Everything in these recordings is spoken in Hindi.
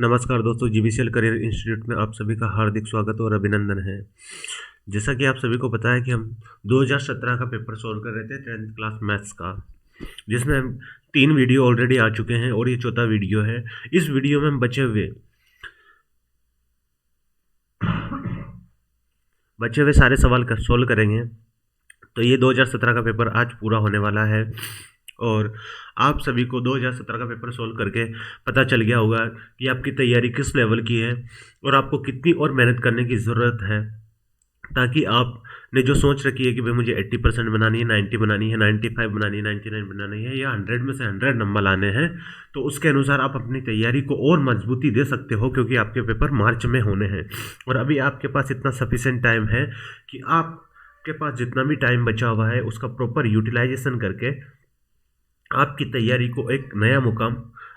नमस्कार दोस्तों, जीवीसीएल करियर इंस्टीट्यूट में आप सभी का हार्दिक स्वागत और अभिनंदन है। जैसा कि आप सभी को पता है कि हम 2017 का पेपर सॉल्व कर रहे थे 10th क्लास मैथ्स का, जिसमें हम 3 वीडियो ऑलरेडी आ चुके हैं और ये चौथा वीडियो है। इस वीडियो में हम बचे हुए सारे सवाल सॉल्व करेंगे। तो ये 2017 का पेपर आज पूरा होने वाला है और आप सभी को 2017 का पेपर सॉल्व करके पता चल गया होगा कि आपकी तैयारी किस लेवल की है और आपको कितनी और मेहनत करने की ज़रूरत है, ताकि आपने जो सोच रखी है कि भाई मुझे 80% बनानी है, 90 बनानी है, 95 बनानी है, 99 बनानी है या 100 में से 100 नंबर लाने हैं, तो उसके अनुसार आप अपनी तैयारी को और मजबूती दे सकते हो, क्योंकि आपके पेपर मार्च में होने हैं और अभी आपके पास इतना सफिशेंट टाइम है कि आपके पास जितना भी टाइम बचा हुआ है उसका प्रॉपर यूटिलाइजेशन करके आपकी तैयारी को एक नया मुकाम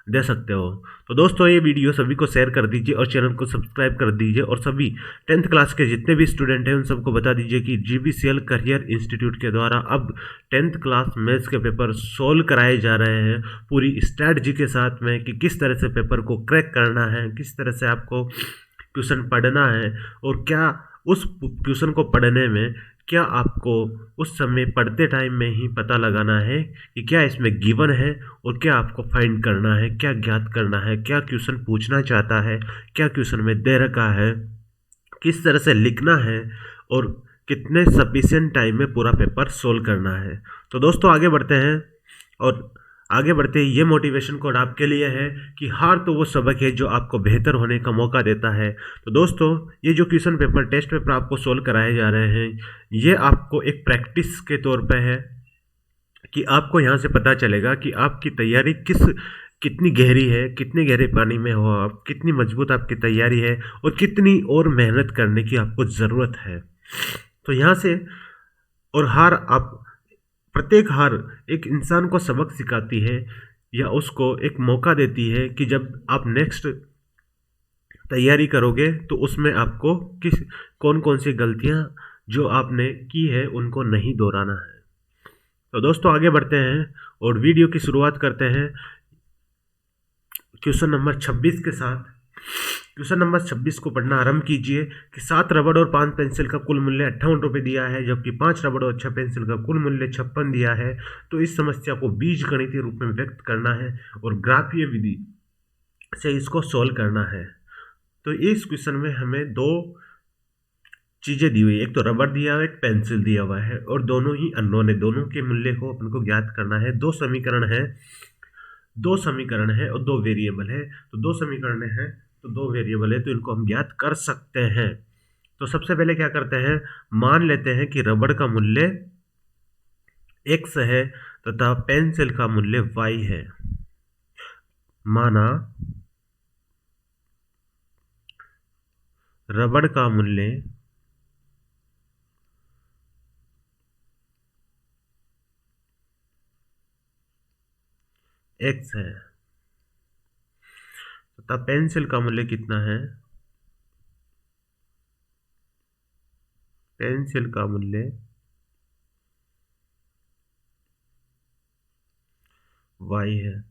दे सकते हो। तो दोस्तों, ये वीडियो सभी को शेयर कर दीजिए और चैनल को सब्सक्राइब कर दीजिए और सभी 10th क्लास के जितने भी स्टूडेंट हैं उन सबको बता दीजिए कि जीवीसीएल करियर इंस्टीट्यूट के द्वारा अब 10th क्लास मैथ्स के पेपर सोल्व कराए जा रहे हैं पूरी स्ट्रैटेजी के साथ में, कि किस तरह से पेपर को क्रैक करना है, किस तरह से आपको क्वेश्चन पढ़ना है और क्या उस क्वेश्चन को पढ़ने में क्या आपको उस समय पढ़ते टाइम में ही पता लगाना है कि क्या इसमें गिवन है और क्या आपको फाइंड करना है, क्या ज्ञात करना है, क्या क्वेश्चन पूछना चाहता है, क्या क्वेश्चन में दे रखा है, किस तरह से लिखना है और कितने सफिशिएंट टाइम में पूरा पेपर सोल्व करना है। तो दोस्तों, आगे बढ़ते हैं और आगे बढ़ते ही ये मोटिवेशन कोड आपके लिए है कि हार तो वो सबक है जो आपको बेहतर होने का मौका देता है। तो दोस्तों, ये जो क्वेश्चन पेपर टेस्ट पेपर आपको सोल्व कराए जा रहे हैं, ये आपको एक प्रैक्टिस के तौर पे है कि आपको यहाँ से पता चलेगा कि आपकी तैयारी कितनी गहरी है, कितने गहरे पानी में हो आप, कितनी मजबूत आपकी तैयारी है और कितनी और मेहनत करने की आपको ज़रूरत है। तो यहाँ से और प्रत्येक हार एक इंसान को सबक सिखाती है या उसको एक मौका देती है कि जब आप नेक्स्ट तैयारी करोगे तो उसमें आपको कौन कौन सी गलतियां जो आपने की है उनको नहीं दोहराना है। तो दोस्तों, आगे बढ़ते हैं और वीडियो की शुरुआत करते हैं क्वेश्चन नंबर 26 के साथ। क्वेश्चन नंबर 26 को पढ़ना आरंभ कीजिए कि 7 रबड़ और 5 पेंसिल का कुल मूल्य 58 रुपये दिया है, जबकि 5 रबड़ और 6 पेंसिल का कुल मूल्य 56 दिया है। तो इस समस्या को बीजगणितीय रूप में व्यक्त करना है और ग्राफीय विधि से इसको सोल्व करना है। तो इस क्वेश्चन में हमें दो चीज़ें दी हुई है, एक तो रबड़ दिया हुआ है, एक पेंसिल दिया हुआ है और दोनों ही अननोन है, दोनों के मूल्य को अपन को ज्ञात करना है। दो समीकरण है और दो वेरिएबल है। तो दो समीकरण है तो दो वेरिएबल है, तो इनको हम ज्ञात कर सकते हैं। तो सबसे पहले क्या करते हैं, मान लेते हैं कि रबड़ का मूल्य x है तथा पेंसिल का मूल्य y है। माना रबड़ का मूल्य x है तथा पेंसिल का मूल्य कितना है, पेंसिल का मूल्य y है।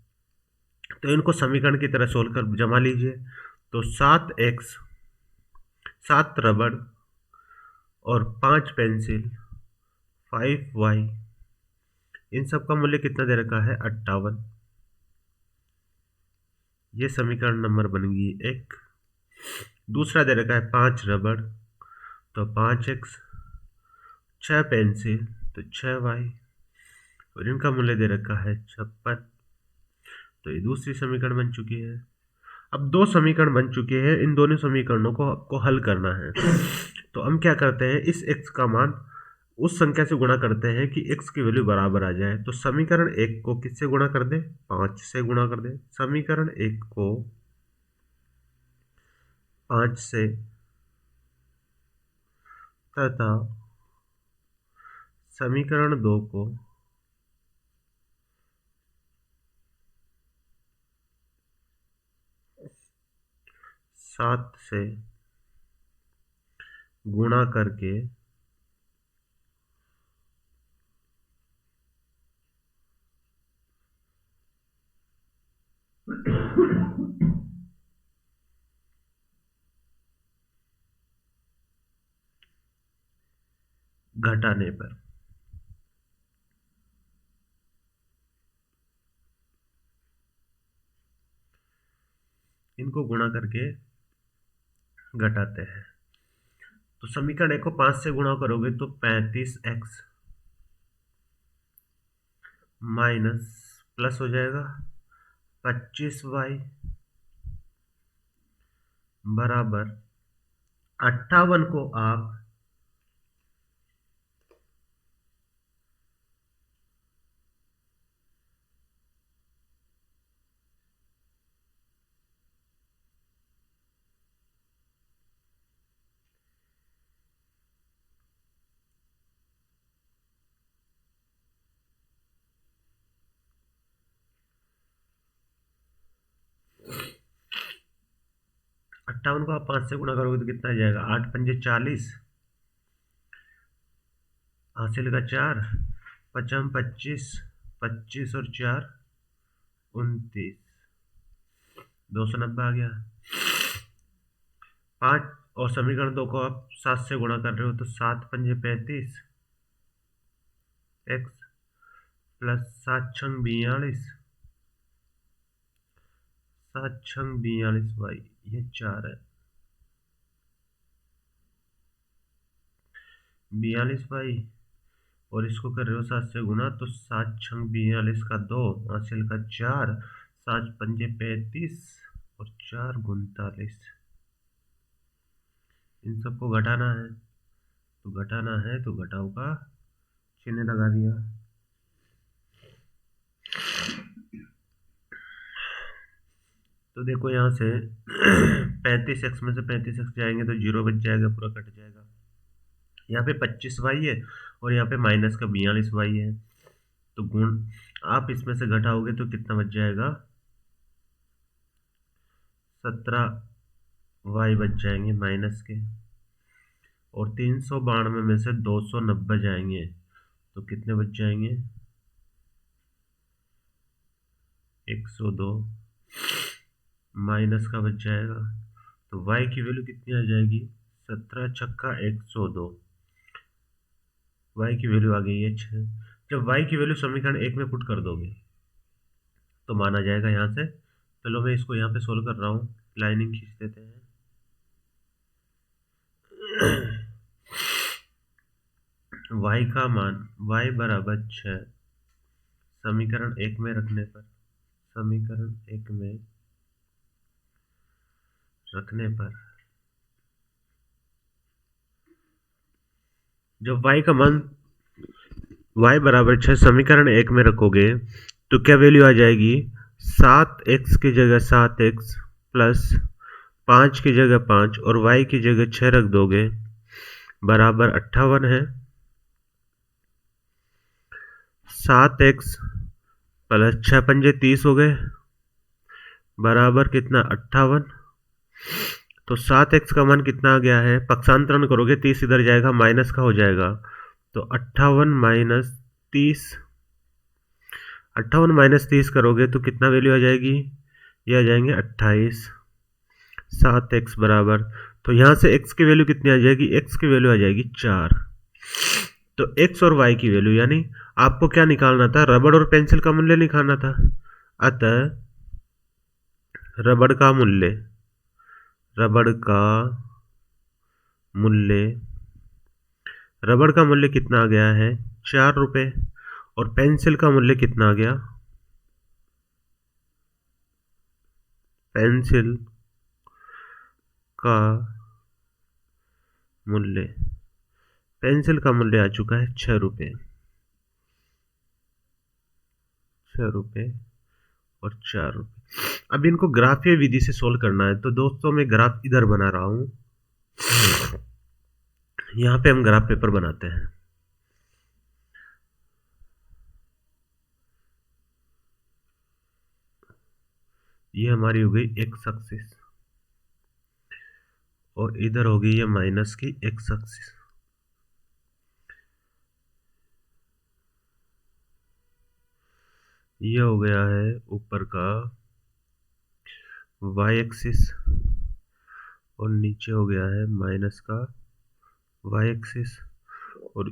तो इनको समीकरण की तरह सोल्व कर जमा लीजिए। तो 7x, 7 रबड़ और 5 पेंसिल, 5y, इन सब का मूल्य कितना दे रखा है, 58। ये समीकरण नंबर बन गई एक। दूसरा दे रखा है 5 रबड़ तो 5x, 6 पेंसिल तो 6y और इनका मूल्य दे रखा है 56। तो ये दूसरी समीकरण बन चुकी है। अब दो समीकरण बन चुके हैं, इन दोनों समीकरणों को आपको हल करना है। तो हम क्या करते हैं, इस x का मान उस संख्या से गुणा करते हैं कि x की वैल्यू बराबर आ जाए। तो समीकरण 1 को किससे गुणा कर दे, 5 से गुणा कर दे। समीकरण 1 को 5 से तथा समीकरण 2 को 7 से गुणा करके घटाने पर। इनको गुणा करके घटाते हैं। तो समीकरण 1 को 5 से गुणा करोगे तो 35x माइनस प्लस हो जाएगा 25y बराबर 58 को आप 5 से गुणा करोगे तो कितना आ जाएगा? 8 पंजे 40, हासिल का 4, 5 25, 25 और 4 29, 290 आ गया। 5 और समीकरण 2 को आप 7 से गुणा कर रहे हो तो 7 पंजे 35 x प्लस 7 छंग 42, 7 छंग 42 y, ये 4 है। 42 y और इसको कर रहे हो 7 से गुणा तो 7 छंग 42 का 2, हासिल का 4, 7 पंजे 35 और 4 39। इन सबको घटाना है तो घटाओ का चिन्ह लगा दिया। तो देखो यहाँ से 35x में से 35x जाएंगे तो 0 बच जाएगा, पूरा कट जाएगा। यहाँ पे 25y है और यहाँ पे माइनस का 42y है, तो गुण आप इसमें से घटाओगे तो कितना बच जाएगा? 17y बच जाएंगे माइनस के, और 392 में से 290 जाएंगे तो कितने बच जाएंगे? 102 माइनस का बच जाएगा। तो y की वैल्यू कितनी आ जाएगी? 17 छक्का 102, y की वैल्यू आ गई है 6। जब y की वैल्यू समीकरण 1 में पुट कर दोगे तो माना जाएगा यहाँ से। चलो मैं इसको यहाँ पे सोल्व कर रहा हूँ, लाइनिंग खींच देते हैं। y का मान y बराबर 6 समीकरण 1 में रखने पर, समीकरण 1 में रखने पर जब y का मान y बराबर 6 समीकरण 1 में रखोगे तो क्या वैल्यू आ जाएगी? 7x की जगह 7x प्लस 5 की जगह 5 और y की जगह 6 रख दोगे बराबर 58 है। 7x प्लस 6 पंजे 30 हो गए बराबर कितना? 58। तो 7x का मान कितना आ गया है? पक्षांतरण करोगे 30 इधर जाएगा, माइनस का हो जाएगा, तो 58 माइनस 30, 58 माइनस 30 करोगे तो कितना वैल्यू आ जाएगी? ये आ जाएंगे 28। 7x बराबर, तो यहाँ से x की वैल्यू कितनी आ जाएगी? x की वैल्यू आ जाएगी 4। तो x और y की वैल्यू, यानी आपको क्या निकालना था? रबड़ और पेंसिल का मूल्य निकालना था। अतः रबड़ का मूल्य कितना आ गया है? 4 रुपये। और पेंसिल का मूल्य कितना आ गया? पेंसिल का मूल्य आ चुका है 6 रुपये। 6 रुपये और 4 रुपये। अब इनको ग्राफीय विधि से सोल्व करना है, तो दोस्तों मैं ग्राफ इधर बना रहा हूं। यहाँ पे हम ग्राफ पेपर बनाते हैं। ये हमारी हो गई एक्स एक्सिस और इधर होगी ये माइनस की एक्स एक्सिस। ये हो गया है ऊपर का वाई एक्सिस और नीचे हो गया है माइनस का वाई एक्सिस, और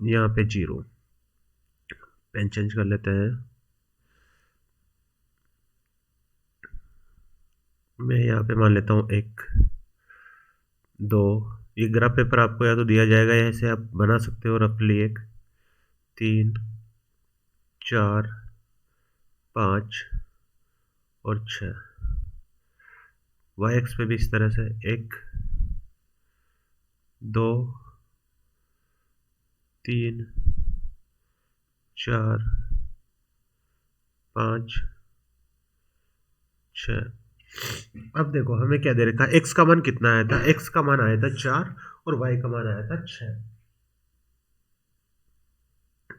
यहाँ पे 0, पेन चेंज कर लेते हैं। मैं यहाँ पे मान लेता हूँ 1, 2। ये ग्राफ पेपर आपको या तो दिया जाएगा या ऐसे आप बना सकते हो रफली। 1, 3, 4, 5 और 6। वाई एक्स पे भी इस तरह से 1, 2, 3, 4, 5, 6। अब देखो हमें क्या दे रखा है, x का मान कितना आया था, x का मान आया था 4 और y का मान आया था 6।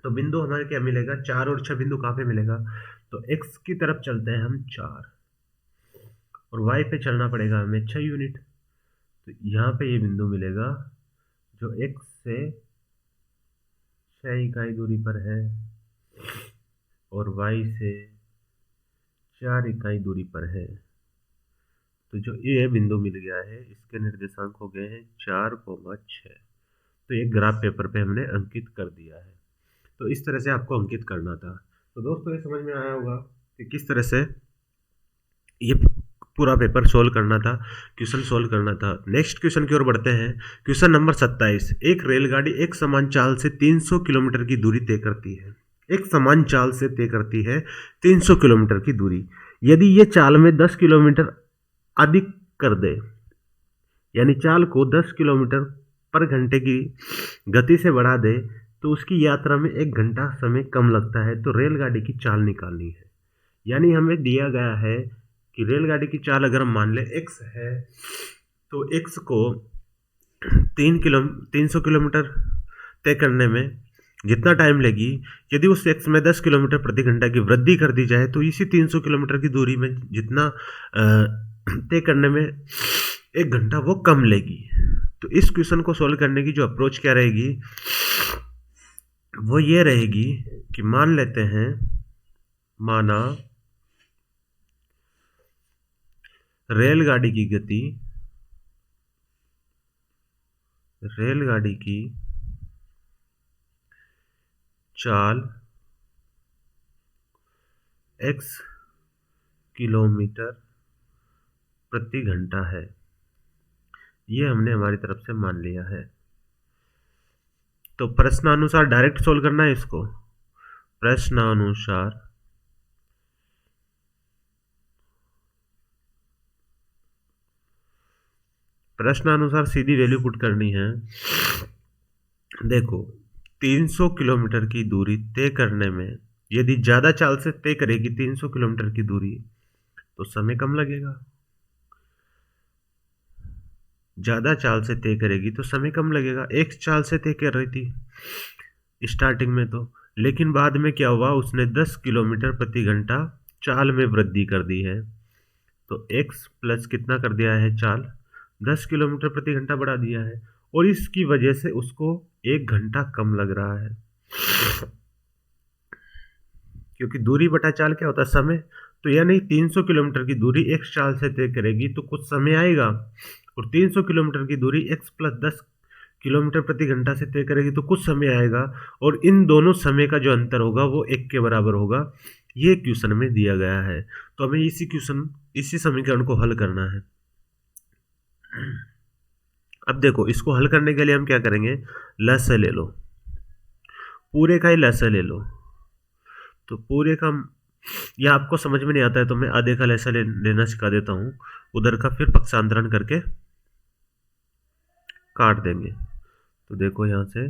तो बिंदु हमारे क्या मिलेगा, 4 और 6 बिंदु कहाँ पे मिलेगा, तो x की तरफ चलते हैं हम 4 और y पे चलना पड़ेगा हमें 6 यूनिट। तो यहाँ पे ये बिंदु मिलेगा जो x से 6 इकाई दूरी पर है और y से 4 इकाई दूरी पर है। तो जो ये बिंदु मिल गया है इसके निर्देशांक हो गए हैं 4,6। तो ये ग्राफ पेपर पे हमने अंकित कर दिया है। तो इस तरह से आपको अंकित करना था। तो दोस्तों ये समझ में आया होगा कि किस तरह से ये पूरा पेपर सोल्व करना था, क्वेश्चन सोल्व करना था। नेक्स्ट क्वेश्चन की ओर बढ़ते हैं। Question number 27। एक रेलगाड़ी एक समान चाल से 300 किलोमीटर की दूरी तय करती है। एक समान चाल से तय करती है 300 किलोमीटर की दूरी। यदि ये चाल में 10 किलोमीटर अधिक कर दे, यानी चाल को 10 किलोमीटर पर घंटे की गति से बढ़ा दे, तो उसकी यात्रा में 1 घंटा समय कम लगता है। तो रेलगाड़ी की चाल निकालनी है। यानी हमें दिया गया है कि रेलगाड़ी की चाल अगर हम मान ले x है, तो x को 300 किलोमीटर तय करने में जितना टाइम लगी, यदि उस x में 10 किलोमीटर प्रति घंटा की वृद्धि कर दी जाए तो इसी 300 किलोमीटर की दूरी में जितना तय करने में 1 घंटा वो कम लेगी। तो इस क्वेश्चन को सोल्व करने की जो अप्रोच क्या रहेगी, वो ये रहेगी कि मान लेते हैं, माना रेलगाड़ी की चाल x किलोमीटर प्रति घंटा है। ये हमने हमारी तरफ से मान लिया है। तो प्रश्नानुसार डायरेक्ट सोल्व करना है इसको। प्रश्नानुसार सीधी वैल्यू पुट करनी है। देखो 300 किलोमीटर की दूरी तय करने में यदि ज़्यादा चाल से तय करेगी 300 किलोमीटर की दूरी, तो समय कम लगेगा। ज़्यादा चाल से तय करेगी तो समय कम लगेगा। एक चाल से तय कर रही थी स्टार्टिंग में तो, लेकिन बाद में क्या हुआ, उसने 10 किलोमीटर प्रति घंटा चाल में वृद्धि कर दी है। तो x प्लस कितना कर दिया है, चाल 10 किलोमीटर प्रति घंटा बढ़ा दिया है और इसकी वजह से उसको 1 घंटा कम लग रहा है। क्योंकि दूरी बटा चाल क्या होता है, समय। तो यानी 300 किलोमीटर की दूरी x चाल से तय करेगी तो कुछ समय आएगा, और 300 किलोमीटर की दूरी x प्लस 10 किलोमीटर प्रति घंटा से तय करेगी तो कुछ समय आएगा, और इन दोनों समय का जो अंतर होगा वो 1 के बराबर होगा। ये क्वेश्चन में दिया गया है। तो हमें इसी समीकरण को हल करना है। अब देखो इसको हल करने के लिए हम क्या करेंगे, लसागु ले लो, पूरे का ही लसागु ले लो। तो पूरे का यह आपको समझ में नहीं आता है तो मैं आधे का लसागु लेना सिखा देता हूँ, उधर का फिर पक्षांतरण करके काट देंगे। तो देखो यहाँ से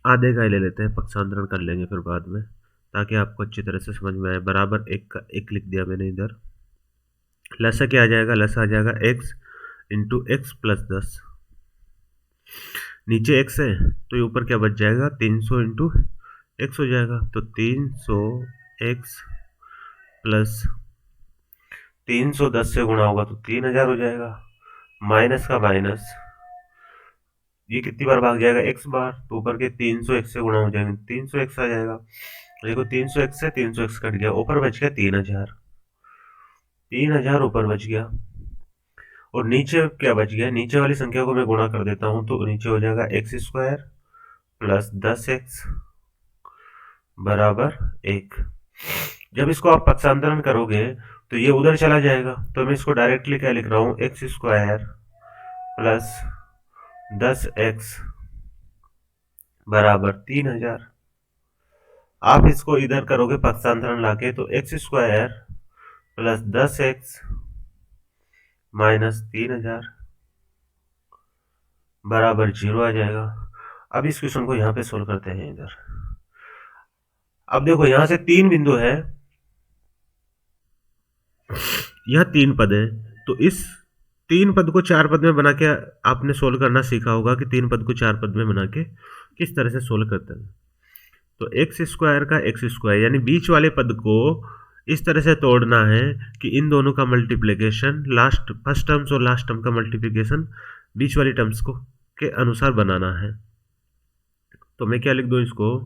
आधे का ही ले लेते हैं, पक्षांतरण कर लेंगे फिर बाद में, ताकि आपको अच्छी तरह से समझ में आए। बराबर 1 का 1 लिख दिया मैंने इधर। लसा क्या आ जाएगा, लसा आ जाएगा x इंटू एक्स प्लस 10। नीचे x है तो ये ऊपर क्या बच जाएगा, 300 इंटू एक्स हो जाएगा। तो 300x प्लस 310 से गुणा होगा तो 3000 हो जाएगा। माइनस का माइनस, ये कितनी बार भाग जाएगा, x बार, तो ऊपर के 300x से गुणा हो जाएंगे 300x आ जाएगा। देखो 300x से 300x कट गया, ऊपर बच गया 3000। 3000 ऊपर बच गया, और नीचे क्या बच गया, नीचे वाली संख्या को मैं गुणा कर देता हूं, तो नीचे हो जाएगा एक्स स्क्वायर प्लस 10x बराबर 1। जब इसको आप पक्षांतरण करोगे तो ये उधर चला जाएगा, तो मैं इसको डायरेक्टली क्या लिख रहा हूं, एक्स स्क्वायर प्लस 10x बराबर 3000। आप इसको इधर करोगे पक्षांतरण लाके, तो x square plus 10x minus 3000 बराबर 0 आ जाएगा। अब इस क्वेश्चन को यहां पे सोल्व करते हैं इधर। अब देखो यहां से 3 बिंदु है, यह 3 पद है, तो इस 3 पद को 4 पद में बना के आपने सोल्व करना सीखा होगा कि 3 पद को 4 पद में बना के किस तरह से सोल्व करते हैं। तो एक्स स्क्वायर का एक्स स्क्वायर यानी बीच वाले पद को इस तरह से तोड़ना है कि इन दोनों का मल्टीप्लिकेशन लास्ट फर्स्ट टर्म्स और लास्ट टर्म का मल्टीप्लिकेशन बीच वाली टर्म्स को के अनुसार बनाना है। तो मैं क्या लिख दूं इसको,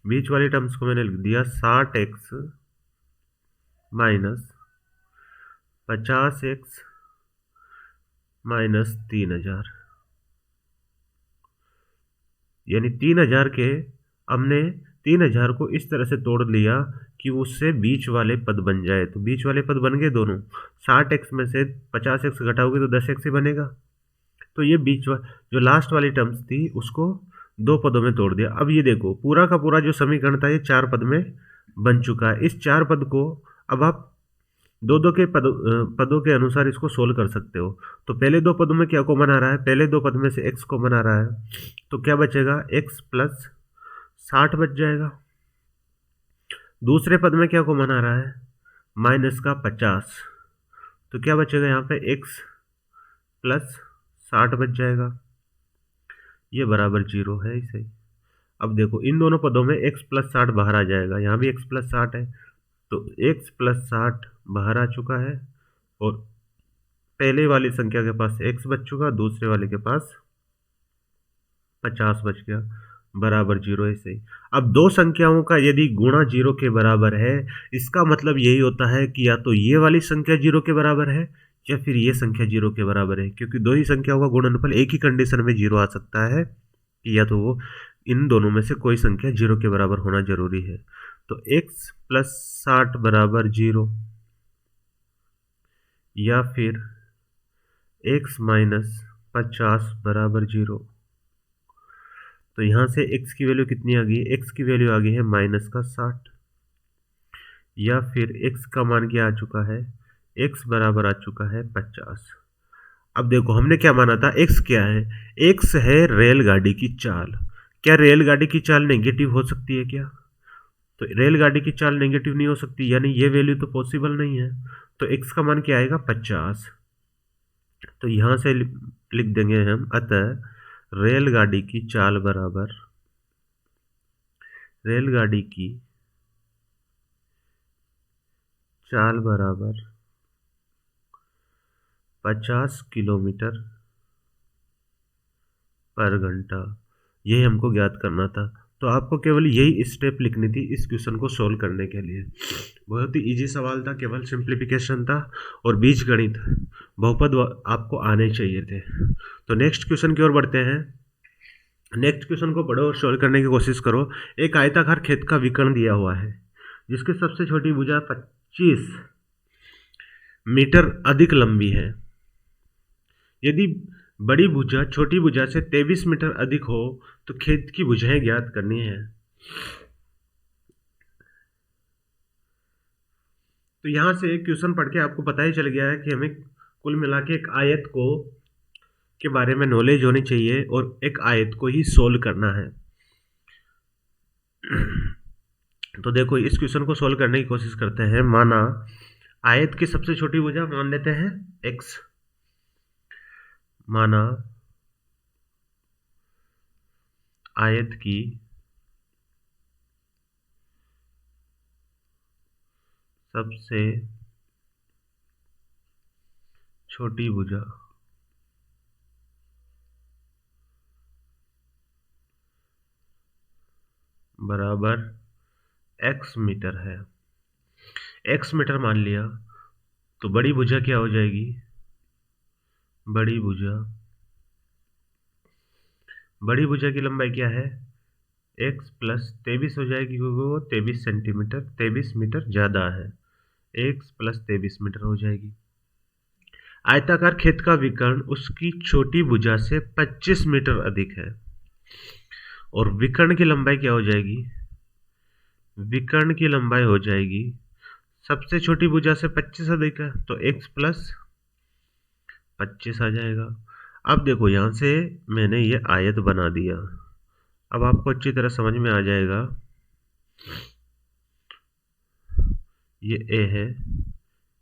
बीच वाली टर्म्स को मैंने लिख दिया 60x माइनस 50x माइनस 3000, यानी 3000 के हमने 3000 को इस तरह से तोड़ लिया कि उससे बीच वाले पद बन जाए। तो बीच वाले पद बन गए दोनों, 60x में से 50x घटाओगे तो 10x ही बनेगा। तो ये जो लास्ट वाली टर्म्स थी उसको 2 पदों में तोड़ दिया। अब ये देखो पूरा का पूरा जो समीकरण था ये 4 पद में बन चुका है। इस 4 पद को अब आप दो के पदों के अनुसार इसको सोल्व कर सकते हो। तो पहले 2 पदों में क्या कॉमन आ रहा है, पहले 2 पद में से x कॉमन आ रहा है, तो क्या बचेगा, x प्लस 60 बच जाएगा। दूसरे पद में क्या कॉमन आ रहा है, माइनस का 50, तो क्या बचेगा यहाँ पे x प्लस 60 बच जाएगा, ये बराबर 0 है इसे। अब देखो इन दोनों पदों में x प्लस 60 बाहर आ जाएगा, यहाँ भी x प्लस 60 है, तो x प्लस 60 बाहर आ चुका है, और पहले वाली संख्या के पास x बच चुका, दूसरे वाले के पास 50 बच गया, बराबर 0 है सही। अब दो संख्याओं का यदि गुणा 0 के बराबर है, इसका मतलब यही होता है कि या तो ये वाली संख्या 0 के बराबर है या फिर ये संख्या 0 के बराबर है, क्योंकि दो ही संख्याओं का गुणनफल एक ही कंडीशन में 0 आ सकता है, कि या तो वो इन दोनों में से कोई संख्या 0 के बराबर होना जरूरी है। तो x प्लस 60 बराबर 0, या फिर x माइनस 50 बराबर 0। तो यहां से x की वैल्यू कितनी आ गई, x की वैल्यू आ गई है माइनस का 60, या फिर x का मान क्या आ चुका है, x बराबर आ चुका है 50। अब देखो हमने क्या माना था, x क्या है, x है रेलगाड़ी की चाल। क्या रेलगाड़ी की चाल नेगेटिव हो सकती है क्या, तो रेलगाड़ी की चाल नेगेटिव नहीं हो सकती, यानी ये वैल्यू तो पॉसिबल नहीं है। तो x का मान क्या आएगा, 50। तो यहां से लिख देंगे हम, अतः रेलगाड़ी की चाल बराबर, रेलगाड़ी की चाल बराबर 50 किलोमीटर पर घंटा। यही हमको ज्ञात करना था। तो आपको केवल यही स्टेप लिखनी थी इस क्वेश्चन को सोल्व करने के लिए। बहुत ही इजी सवाल था, केवल सिंप्लीफिकेशन था, और बीजगणित बहुपद आपको आने चाहिए थे। तो नेक्स्ट क्वेश्चन की ओर बढ़ते हैं। नेक्स्ट क्वेश्चन को पढ़ो और सोल्व करने की कोशिश करो। एक आयताकार खेत का विकर्ण दिया हुआ है, जिसकी सबसे छोटी भुजा 25 मीटर अधिक लंबी है। यदि बड़ी भुजा छोटी भुजा से 23 मीटर अधिक हो तो खेत की भुजाएं ज्ञात करनी है। तो यहां से एक क्वेश्चन पढ़ के आपको पता ही चल गया है कि हमें कुल मिला के एक आयत को के बारे में नॉलेज होनी चाहिए और एक आयत को ही सोल्व करना है। तो देखो इस क्वेश्चन को सोल्व करने की कोशिश करते हैं। माना आयत की सबसे छोटी भुजा मान लेते हैं x, माना आयत की सबसे छोटी भुजा बराबर x मीटर है, x मीटर मान लिया, तो बड़ी भुजा क्या हो जाएगी, बड़ी भुजा की लंबाई क्या है, x प्लस 23 हो जाएगी, क्योंकि वो 23 सेंटीमीटर 23 मीटर ज़्यादा है, x प्लस 23 मीटर हो जाएगी। आयताकार खेत का विकर्ण उसकी छोटी भुजा से 25 मीटर अधिक है, और विकर्ण की लंबाई क्या हो जाएगी, विकर्ण की लंबाई हो जाएगी सबसे छोटी भुजा से 25 अधिक है, तो x प्लस 25 आ जाएगा। अब देखो यहाँ से मैंने ये आयत बना दिया, अब आपको अच्छी तरह समझ में आ जाएगा, ये A है,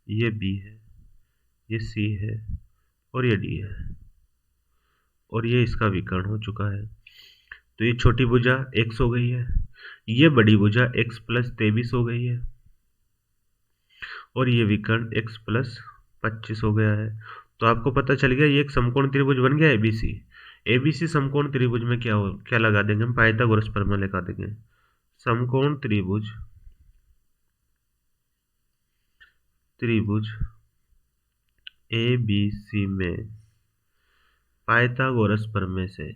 ये B है, ये C है, और ये D है, और ये इसका विकर्ण हो चुका है। तो ये छोटी भुजा x हो गई है, ये बड़ी भुजा x प्लस 23 हो गई है, और ये विकर्ण x प्लस 25 हो गया है। तो आपको पता चल गया ये एक समकोण त्रिभुज बन गया ABC। ABC समकोण त्रिभुज में क्या लगा देंगे हम, पाइथागोरस प्रमेय लगा देंगे। समकोण त्रिभुज ABC में पाइथागोरस प्रमेय से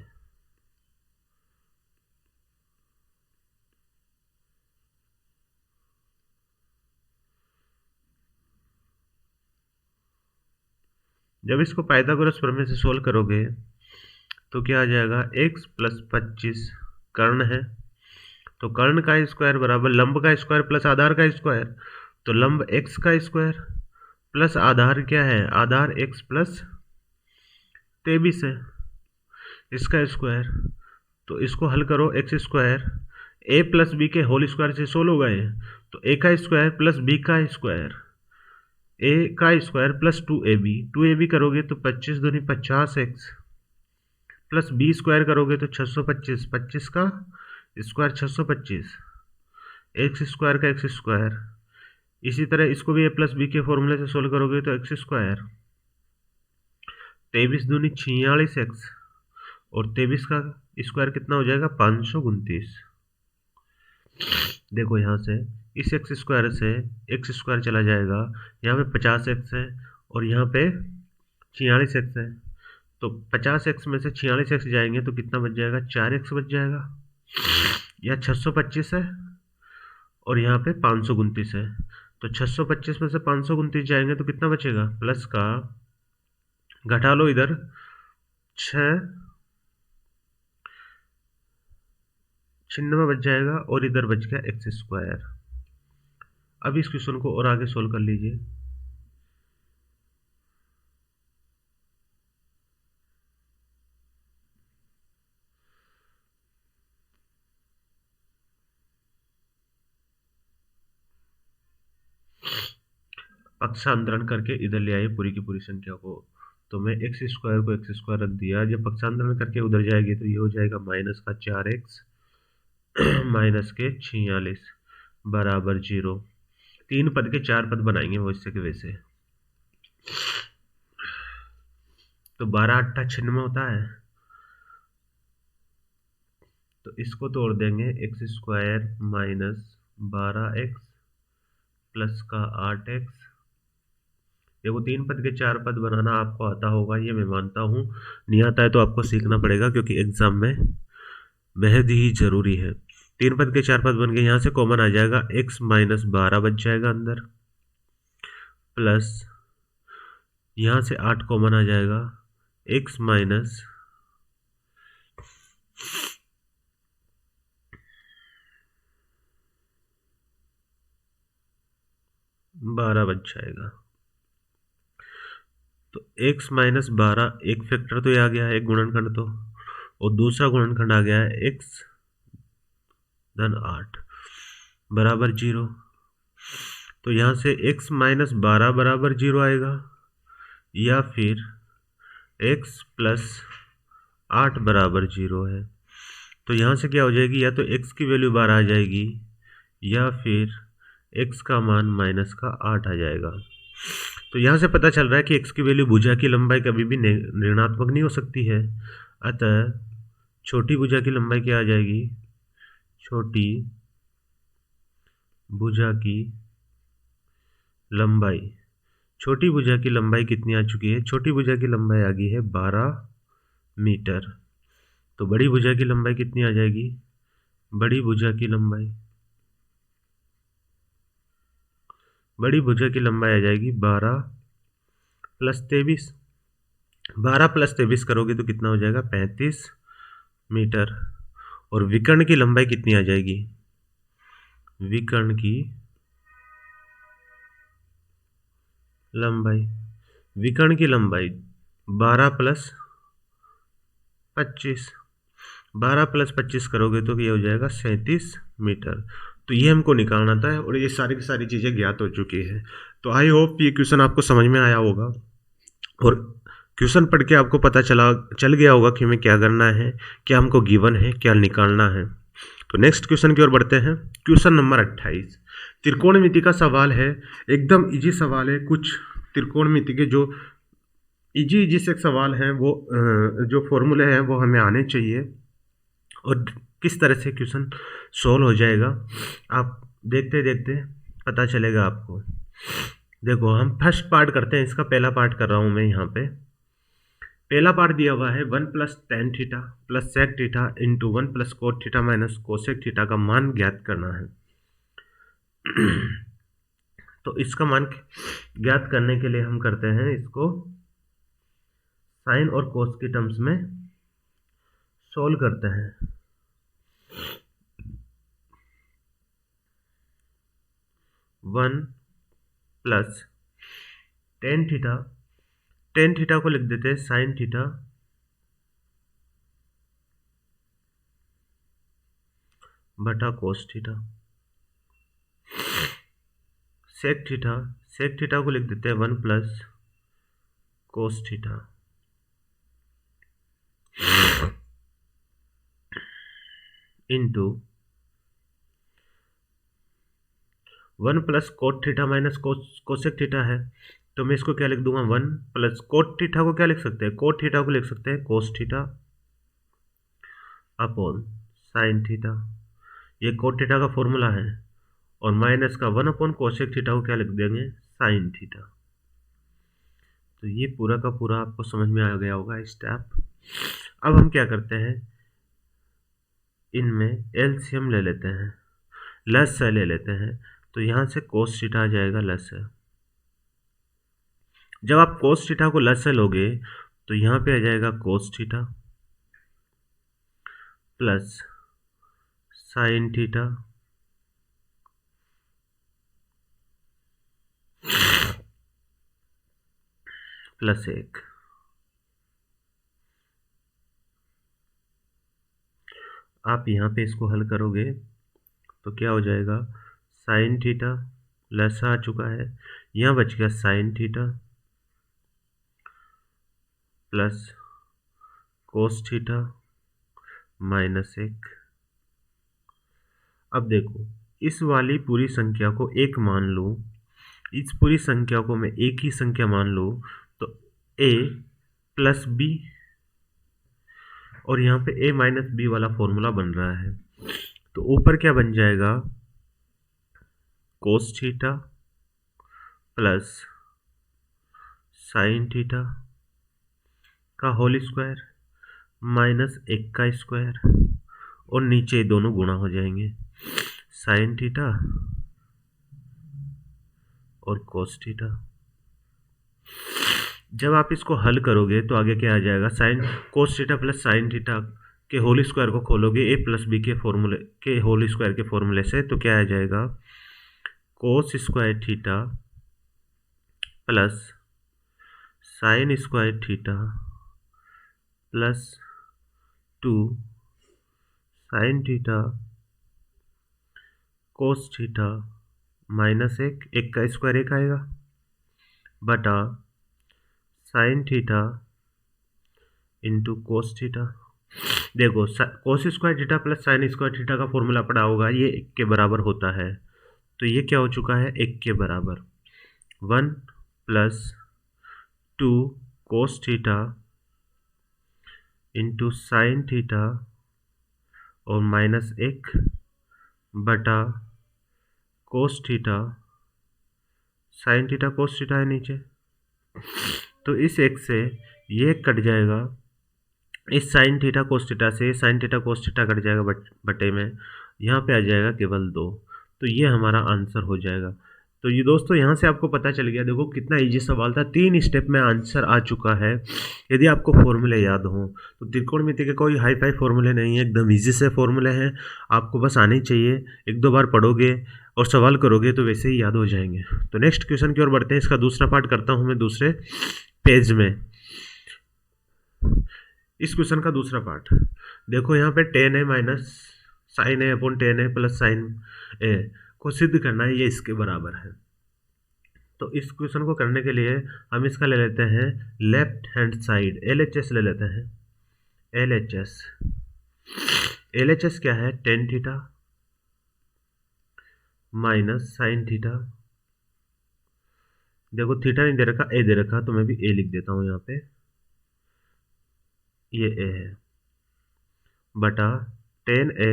जब इसको पाइथागोरस प्रमेय से सोल्व करोगे तो क्या आ जाएगा, x प्लस 25 कर्ण है, तो कर्ण का स्क्वायर बराबर लंब का स्क्वायर प्लस आधार का स्क्वायर, तो लंब x का स्क्वायर प्लस आधार क्या है, आधार x प्लस 23 है, इसका स्क्वायर। तो इसको हल करो, x square a plus b के होल स्क्वायर से सोल्व हो गए, तो a का स्क्वायर प्लस b का स्क्वायर, a का स्क्वायर प्लस 2ab करोगे तो 25 दूनी 50x प्लस b स्क्वायर करोगे तो 625, 25 का स्क्वायर 625, एक्स स्क्वायर का एक्स स्क्वायर। इसी तरह इसको भी a प्लस बी के फॉर्मूले से सोल्व करोगे तो एक्स स्क्वायर 23 दूनी 46x, और 23 का स्क्वायर कितना हो जाएगा, 529। देखो यहाँ से इस एक्स स्क्वायर से एक्स स्क्वायर चला जाएगा, यहाँ पे 50x है और यहाँ पे 46x है, तो 50x में से 46x जाएंगे तो कितना बच जाएगा, 4x बच जाएगा। यह 625 है और यहाँ पे 529 है, तो 625 में से 529 जाएंगे तो कितना बचेगा, प्लस का घटा लो इधर 6 96 बच जाएगा, और इधर बच गया एक्स स्क्वायर। अब इस क्वेश्चन को और आगे सोल्व कर लीजिए। पक्षांतरण करके इधर ले आइए पूरी की पूरी संख्या को, तो मैं एक्स स्क्वायर को एक्स स्क्वायर रख दिया, जब पक्षांतरण करके उधर जाएगी तो ये हो जाएगा माइनस का 4x माइनस के 46 बराबर 0। 3 पद के 4 पद बनाएंगे वो इससे के वैसे, तो 12 8 96 होता है, तो इसको तोड़ देंगे, x square minus 12x plus का 8x। देखो 3 पद के 4 पद बनाना आपको आता होगा, ये मैं मानता हूँ, नहीं आता है तो आपको सीखना पड़ेगा क्योंकि एग्जाम में बेहद ही जरूरी है। 3 पद के 4 पद बन गए, यहाँ से कॉमन आ जाएगा, x माइनस 12 बच जाएगा अंदर, प्लस यहाँ से 8 कॉमन आ जाएगा, x माइनस 12 बच जाएगा। तो x माइनस 12 एक फैक्टर तो ये आ गया है, एक गुणनखंड तो, और दूसरा गुणनखंड आ गया है x धन 8 बराबर 0। तो यहाँ से x माइनस 12 बराबर 0 आएगा, या फिर x प्लस 8 बराबर 0 है। तो यहाँ से क्या हो जाएगी, या तो x की वैल्यू 12 आ जाएगी, या फिर x का मान माइनस का 8 आ जाएगा। तो यहाँ से पता चल रहा है कि x की वैल्यू भुजा की लंबाई कभी भी ऋणात्मक नहीं हो सकती है, अतः छोटी भुजा की लंबाई क्या आ जाएगी, छोटी भुजा की लंबाई, छोटी भुजा की लंबाई कितनी आ चुकी है? छोटी भुजा की लंबाई आ गई है 12 मीटर। तो बड़ी भुजा की लंबाई कितनी आ जाएगी? बड़ी भुजा की लंबाई आ जाएगी 12 प्लस 23। 12 प्लस 23 करोगे तो कितना हो जाएगा? 35 मीटर। और विकर्ण की लंबाई कितनी आ जाएगी? विकर्ण की लंबाई 12 प्लस 25। 12 प्लस 25 करोगे तो ये हो जाएगा 37 मीटर। तो ये हमको निकालना था और ये सारी की सारी चीज़ें ज्ञात हो चुकी है। तो आई होप ये क्वेश्चन आपको समझ में आया होगा और क्वेश्चन पढ़ के आपको पता चल गया होगा कि हमें क्या करना है, क्या हमको गिवन है, क्या निकालना है। तो नेक्स्ट क्वेश्चन की ओर बढ़ते हैं। क्वेश्चन नंबर 28 त्रिकोणमिति का सवाल है। एकदम इजी सवाल है। कुछ त्रिकोणमिति के जो इजी से सवाल हैं वो जो फॉर्मूले हैं वो हमें आने चाहिए और किस तरह से क्वेश्चन सोल्व हो जाएगा आप देखते देखते पता चलेगा आपको। देखो हम फर्स्ट पार्ट करते हैं। इसका पहला पार्ट कर रहा हूँ मैं यहाँ पे। पहला पार्ट दिया हुआ है 1 plus tan theta plus sec theta into 1 plus cot theta minus cosec theta का मान ज्ञात करना है। तो इसका मान ज्ञात करने के लिए हम करते हैं इसको साइन और कोस की टर्म्स में सोल्व करते हैं। 1 प्लस टेन थीटा को लिख देते हैं साइन थीटा बटा कोस थीटा। सेक थीटा को लिख देते हैं 1 plus cos theta into 1 plus cot theta minus cosec theta है तो मैं इसको क्या लिख दूंगा? 1 प्लस कोट थीटा को क्या लिख सकते हैं? कोट थीटा को लिख सकते हैं cos theta upon sine theta. ये कोट थीटा का फॉर्मूला है और माइनस का 1 अपॉन कोसेक थीटा को क्या लिख देंगे? Sine theta. तो ये पूरा का पूरा आपको समझ में आ गया होगा स्टेप। अब हम क्या करते हैं, इनमें एलसीएम ले लेते हैं, लसागु ले लेते हैं। तो यहाँ से कोस थीटा आ जाएगा लसागु। जब आप कोस थीटा को लसागु लोगे तो यहाँ पे आ जाएगा cos theta plus sine theta plus 1। आप यहाँ पे इसको हल करोगे तो क्या हो जाएगा? साइन थीटा लसागु आ चुका है, यहाँ बच गया sine theta plus cos theta minus 1। अब देखो इस वाली पूरी संख्या को एक मान लो, इस पूरी संख्या को मैं एक ही संख्या मान लो तो a प्लस बी और यहाँ पे a माइनस बी वाला फॉर्मूला बन रहा है। तो ऊपर क्या बन जाएगा? Cos theta plus sine theta का होल स्क्वायर माइनस 1 का स्क्वायर और नीचे दोनों गुणा हो जाएंगे, साइन थीटा और कोस थीटा। जब आप इसको हल करोगे तो आगे क्या आ जाएगा? Sine cos theta plus sine theta के होल स्क्वायर को खोलोगे ए प्लस बी के फॉर्मूले के होल स्क्वायर के फॉर्मूले से, तो क्या आ जाएगा? Cos square theta plus sine square theta plus 2 sine theta cos theta minus 1 का स्क्वायर 1 आएगा बटा sine theta into cos theta. देखो cos square theta plus sine square theta का फॉर्मूला पड़ा होगा, ये 1 के बराबर होता है। तो ये क्या हो चुका है? 1 के बराबर 1 plus 2 cos theta into sine theta और माइनस 1 बटा cos theta sine theta cos theta है नीचे, तो इस एक से ये कट जाएगा, इस साइन थीटा कोस थीटा से sign theta cos theta cut जाएगा बटे में, यहाँ पे आ जाएगा केवल 2। तो ये हमारा आंसर हो जाएगा। तो ये दोस्तों यहाँ से आपको पता चल गया, देखो कितना इजी सवाल था, 3 स्टेप में आंसर आ चुका है। यदि आपको फॉर्मूले याद हों तो त्रिकोणमिति के कोई हाई फाई फॉर्मूले नहीं है, एकदम इजी से फॉर्मूले हैं, आपको बस आने चाहिए, 1-2 बार पढ़ोगे और सवाल करोगे तो वैसे ही याद हो जाएंगे। तो नेक्स्ट क्वेश्चन की ओर बढ़ते हैं, इसका दूसरा पार्ट करता हूँ मैं दूसरे पेज में। इस क्वेश्चन का दूसरा पार्ट देखो, यहाँ पे tan a minus sine A upon tan a plus sine A को सिद्ध करना है, ये इसके बराबर है। तो इस क्वेश्चन को करने के लिए हम इसका ले लेते हैं लेफ्ट हैंड साइड, LHS ले लेते हैं। LHS क्या है, tan theta minus sine theta. देखो थीटा नहीं दे रखा, ए दे रखा, तो मैं भी ए लिख देता हूँ यहाँ पे, ये ए है, बटा tan a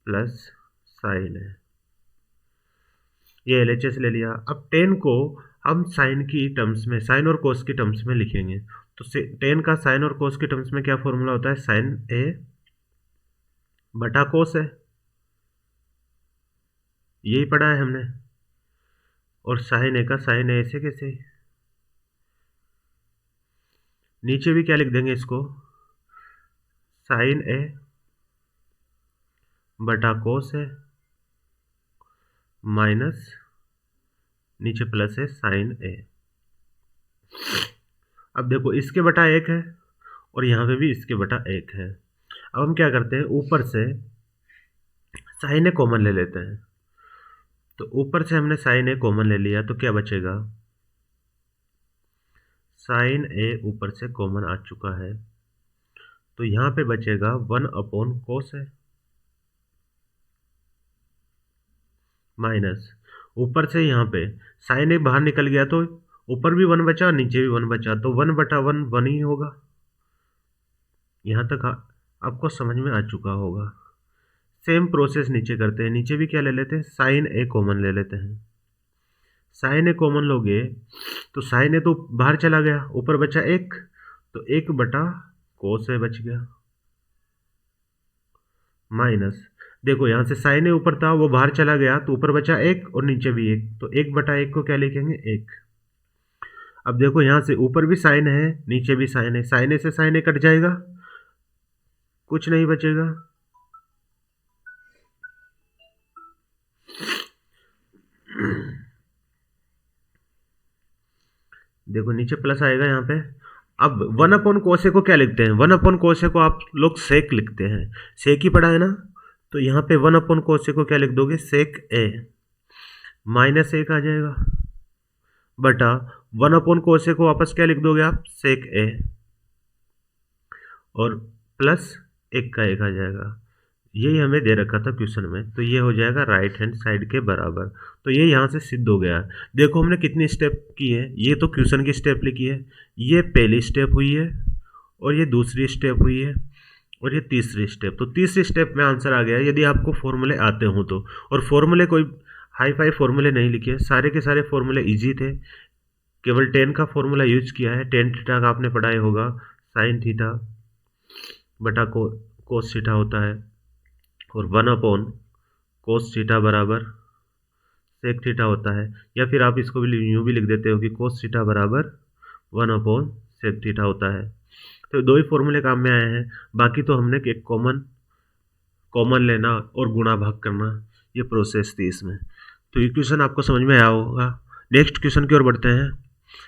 प्लस साइन है, ये LHS ले लिया। अब tan को हम साइन की टर्म्स में, साइन और कोस की टर्म्स में लिखेंगे। तो tan का साइन और कोस की टर्म्स में क्या फॉर्मूला होता है, साइन ए बटा कोस है, यही पढ़ा है हमने। और साइन ए का साइन ए ऐसे कैसे, नीचे भी क्या लिख देंगे इसको, साइन ए बटा कोस है माइनस नीचे प्लस है साइन ए। अब देखो इसके बटा 1 है और यहाँ पे भी इसके बटा 1 है। अब हम क्या करते हैं, ऊपर से साइन ए कॉमन ले लेते हैं। तो ऊपर से हमने साइन ए कॉमन ले लिया, तो क्या बचेगा, साइन ए ऊपर से कॉमन आ चुका है, तो यहाँ पे बचेगा 1 अपॉन कोस है माइनस, ऊपर से यहाँ पे साइन ए बाहर निकल गया तो ऊपर भी 1 बचा नीचे भी 1 बचा, तो 1 बटा 1 1 ही होगा। यहाँ तक आपको समझ में आ चुका होगा। सेम प्रोसेस नीचे करते हैं, नीचे भी क्या ले लेते हैं, साइन ए कॉमन ले लेते हैं। साइन ए कॉमन लोगे तो साइन ए तो बाहर चला गया, ऊपर बचा 1, तो 1 बटा कोस ए बच गया माइनस, देखो यहाँ से साइन ए ऊपर था वो बाहर चला गया, तो ऊपर बचा 1 और नीचे भी 1, तो 1 बटा 1 को क्या लिखेंगे, 1। अब देखो यहाँ से ऊपर भी साइन है नीचे भी साइन है, साइन ए से साइन ए कट जाएगा, कुछ नहीं बचेगा। देखो नीचे प्लस आएगा यहाँ पे। अब 1 अपॉन कोसे को क्या लिखते हैं, 1 अपॉन कोसे को आप लोग सेक लिखते हैं, सेक ही पढ़ा है ना। तो यहाँ पे 1 अपॉन कोसे को क्या लिख दोगे, सेक ए माइनस 1 आ जाएगा, बटा 1 अपॉन कोसे को वापस क्या लिख दोगे आप, सेक ए, और प्लस 1 का 1 आ जाएगा। यही हमें दे रखा था क्वेश्चन में, तो ये हो जाएगा राइट हैंड साइड के बराबर। तो ये यहाँ से सिद्ध हो गया। देखो हमने कितनी स्टेप की है, ये तो क्वेश्चन की स्टेप लिखी है, ये पहली स्टेप हुई है और ये दूसरी स्टेप हुई है और ये तीसरी स्टेप। तो तीसरी स्टेप में आंसर आ गया, यदि आपको फॉर्मूले आते हों तो। और फॉर्मूले कोई हाई फाई फॉर्मूले नहीं लिखे, सारे के सारे फॉर्मूले ईजी थे, केवल tan का फॉर्मूला यूज किया है। tan थीटा का आपने पढ़ाया होगा, साइन थीटा बटा कोस थीटा होता है, और 1 अपॉन कोस थीटा बराबर सेक थीटा होता है, या फिर आप इसको भी यूँ भी लिख देते हो कि कोस थीटा बराबर 1 अपॉन सेक थीटा होता है। तो 2 ही फॉर्मूले काम में आए हैं, बाकी तो हमने एक कॉमन लेना और गुणा भाग करना, ये प्रोसेस थी इसमें। तो ये क्वेश्चन आपको समझ में आया होगा। नेक्स्ट क्वेश्चन की ओर बढ़ते हैं।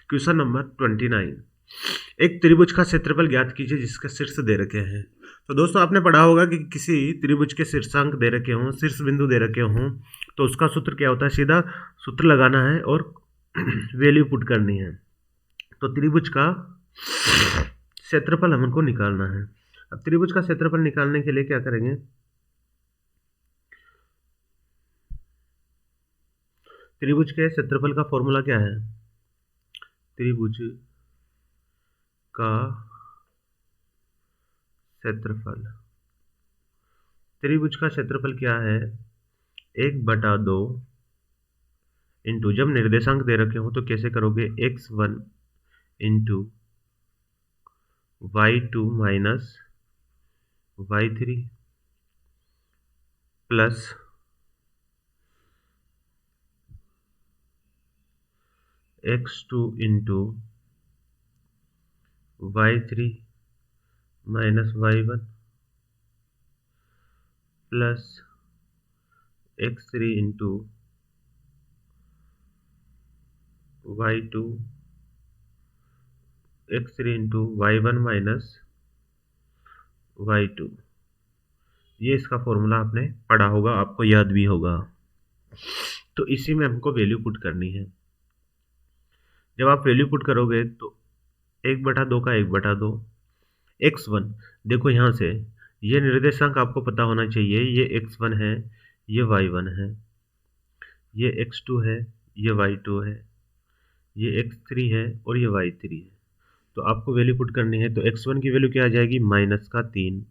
क्वेश्चन नंबर 29, एक त्रिभुज का क्षेत्रफल ज्ञात कीजिए जिसके शीर्ष दे रखे हैं। तो दोस्तों आपने पढ़ा होगा कि किसी त्रिभुज के शीर्षांक दे रखे हों, शीर्ष बिंदु दे रखे हों, तो उसका सूत्र क्या होता है, सीधा सूत्र लगाना है और वैल्यू पुट करनी है। तो त्रिभुज का क्षेत्रफल हमको निकालना है। अब त्रिभुज का क्षेत्रफल निकालने के लिए क्या करेंगे, त्रिभुज के क्षेत्रफल का फॉर्मूला क्या है, त्रिभुज का क्षेत्रफल, त्रिभुज का क्षेत्रफल क्या है, 1/2 इंटू, जब निर्देशांक दे रखे हो तो कैसे करोगे, x1 into y2 minus y3 plus x2 into y3 minus y1 plus x3 into y2 x3 into y1 minus y2। ये इसका फॉर्मूला आपने पढ़ा होगा, आपको याद भी होगा। तो इसी में हमको वैल्यू पुट करनी है। जब आप वैल्यू पुट करोगे तो 1/2 का 1/2 x1, देखो यहाँ से ये निर्देशांक आपको पता होना चाहिए, ये x1 है, ये y1 है, ये x2 है, ये y2 है, ये x3 है और ये y3 है। तो आपको वैल्यू पुट करनी है। तो x1 की वैल्यू क्या आ जाएगी, -3।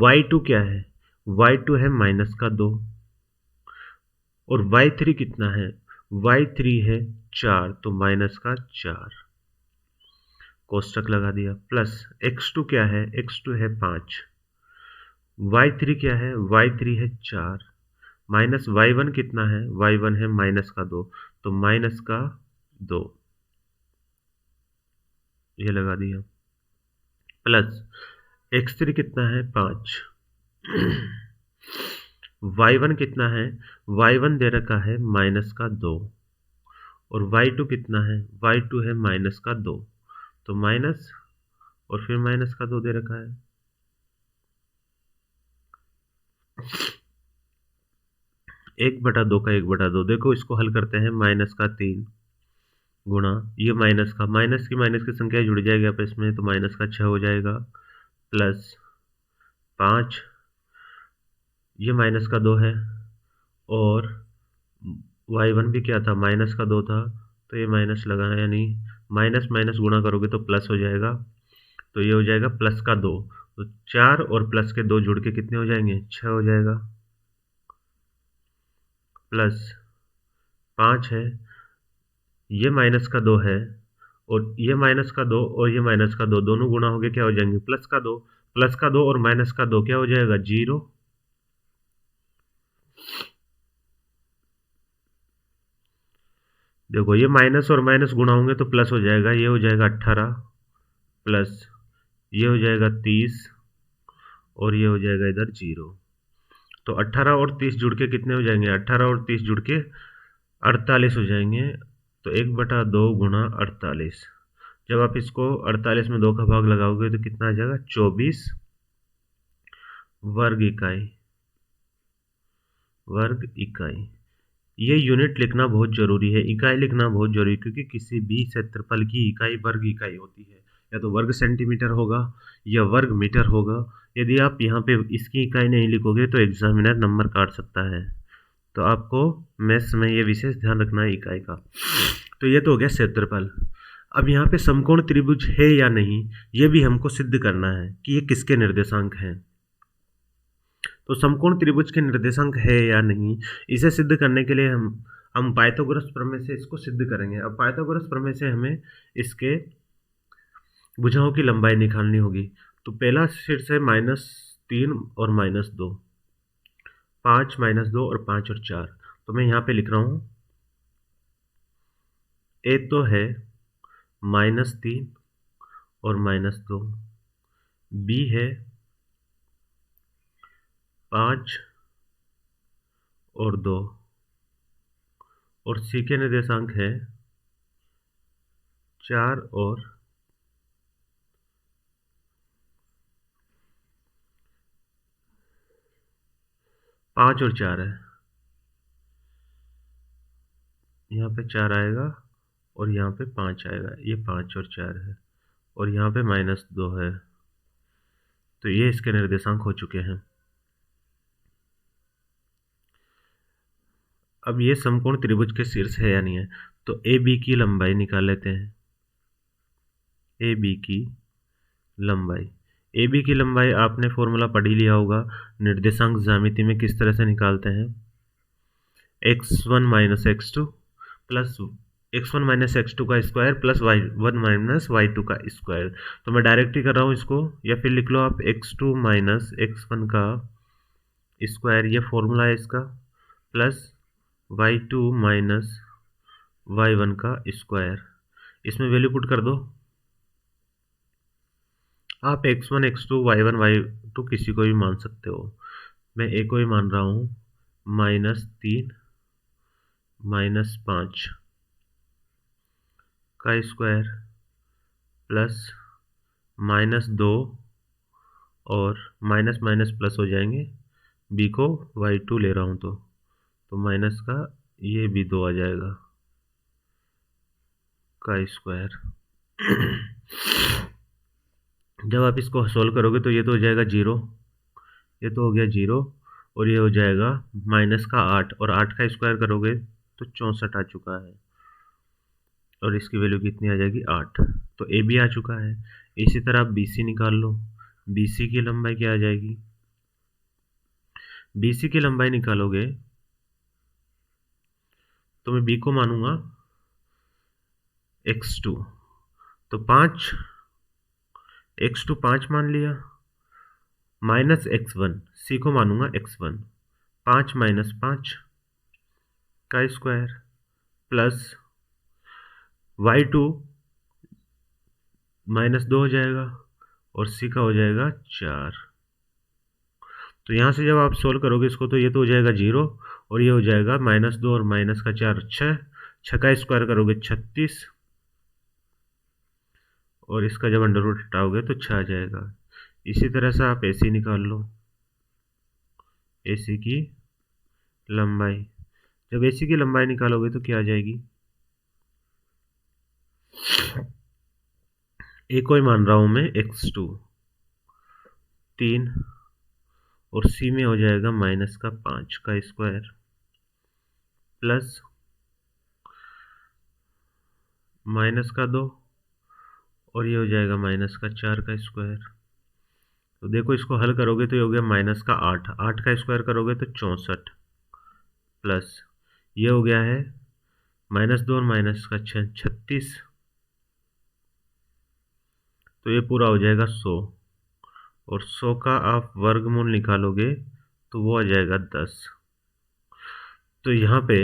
y2 क्या है, y2 है -2 और y3 कितना है, y3 है 4, तो -4 कोष्टक लगा दिया। प्लस x2 क्या है, x2 है 5, y3 क्या है, y3 है 4, माइनस y1 कितना है, y1 है -2, तो -2 ये लगा दिया। प्लस x3 कितना है, 5, y1 कितना है, y1 दे रखा है -2 और y2 कितना है, y2 है -2, तो माइनस और फिर -2 दे रखा है। एक बटा दो का 1/2, देखो इसको हल करते हैं, -3 गुणा ये माइनस की संख्या जुड़ जाएगी आपस में, तो -6 हो जाएगा, प्लस 5, ये -2 है और y1 भी क्या था, -2 था, तो ये माइनस लगा है, यानी माइनस माइनस गुणा करोगे तो प्लस हो जाएगा, तो ये हो जाएगा +2, तो 4 और प्लस के 2 जुड़ के कितने हो जाएंगे, 6 हो जाएगा। प्लस 5 है, ये -2 है और ये -2 और ये -2 दोनों गुणा हो गए, क्या हो जाएंगे, +2 और -2 क्या हो जाएगा, 0। देखो ये माइनस और माइनस गुणा होंगे तो प्लस हो जाएगा, ये हो जाएगा 18 प्लस ये हो जाएगा 30 और ये हो जाएगा इधर 0। तो 18 और 30 जुड़ के कितने हो जाएंगे, 18 और 30 जुड़ के 48 हो जाएंगे। तो 1/2 गुणा 48, जब आप इसको 48 में 2 का भाग लगाओगे तो कितना आ जाएगा, 24 वर्ग इकाई। ये यूनिट लिखना बहुत जरूरी है, इकाई लिखना बहुत जरूरी, क्योंकि किसी भी क्षेत्रफल की इकाई वर्ग इकाई होती है, या तो वर्ग सेंटीमीटर होगा या वर्ग मीटर होगा। यदि आप यहाँ पे इसकी इकाई नहीं लिखोगे तो एग्जामिनर नंबर काट सकता है। तो आपको मैथ्स में ये विशेष ध्यान रखना है इकाई का। तो ये तो हो गया क्षेत्रफल। अब यहाँ पे समकोण त्रिभुज है या नहीं, ये भी हमको सिद्ध करना है कि ये किसके निर्देशांक हैं। तो समकोण त्रिभुज के निर्देशांक है या नहीं, इसे सिद्ध करने के लिए हम पाइथागोरस प्रमेय से इसको सिद्ध करेंगे। अब पाइथागोरस प्रमेय से हमें इसके भुजाओं की लंबाई निकालनी होगी। तो पहला शीर्ष है -3 और -2, 5 -2 और 5 और 4। तो मैं यहाँ पे लिख रहा हूँ, ए तो है -3 और -2, बी है 5 और 2 और सी के निर्देशांक है 4 और 5 और 4 है। यहाँ पे 4 आएगा और यहाँ पे 5 आएगा, ये 5 और 4 है और यहाँ पे -2 है। तो ये इसके निर्देशांक हो चुके हैं। अब ये समकोण त्रिभुज के शीर्ष है या नहीं है, तो ए बी की लंबाई निकाल लेते हैं। ए बी की लंबाई आपने फॉर्मूला पढ़ ही लिया होगा, निर्देशांक ज्यामिति में किस तरह से निकालते हैं। x1 minus x2 plus x1 minus x2 का square plus y1 minus y2 का स्क्वायर। तो मैं डायरेक्ट ही कर रहा हूँ इसको, या फिर लिख लो आप x2 माइनस x1 का स्क्वायर, ये फॉर्मूला है इसका, प्लस y2 माइनस y1 का स्क्वायर। इसमें वैल्यू पुट कर दो आप, x1 x2 y1 y2 किसी को भी मान सकते हो, मैं एक को ही मान रहा हूँ, -3 -5 का स्क्वायर प्लस -2 और माइनस माइनस प्लस हो जाएंगे, b को y2 ले रहा हूँ तो माइनस का ये भी 2 आ जाएगा का स्क्वायर। जब आप इसको सोल्व करोगे तो ये तो हो जाएगा 0, ये तो हो गया 0, और ये हो जाएगा माइनस का 8, और 8 का स्क्वायर करोगे तो 64 आ चुका है, और इसकी वैल्यू कितनी आ जाएगी 8। तो ए बी आ चुका है। इसी तरह आप बी सी निकाल लो, बी सी की लंबाई क्या आ जाएगी, बी सी की लंबाई निकालोगे तो मैं बी को मानूंगा x2, तो 5 x2 5 मान लिया, माइनस x1 सी को मानूंगा x1, 5 माइनस 5 का स्क्वायर प्लस y2 -2 हो जाएगा, और सी का हो जाएगा 4। तो यहाँ से जब आप सोल्व करोगे इसको तो ये तो हो जाएगा 0, और ये हो जाएगा -2 और माइनस का 4 6, 6 का स्क्वायर करोगे 36, और इसका जब अंडर रूट हटाओगे तो 6 आ जाएगा। इसी तरह से आप AC निकाल लो, AC की लंबाई, जब AC की लंबाई निकालोगे तो क्या आ जाएगी, ए को ही मान रहा हूँ मैं x2 3, और सी में हो जाएगा -5 का स्क्वायर प्लस -2, और ये हो जाएगा -4 का स्क्वायर। तो देखो इसको हल करोगे तो ये हो गया -8, 8 का स्क्वायर करोगे तो 64, प्लस ये हो गया है -2 और माइनस का 6 36, तो ये पूरा हो जाएगा 100, और 100 का आप वर्गमूल निकालोगे तो वो आ जाएगा 10। तो यहाँ पे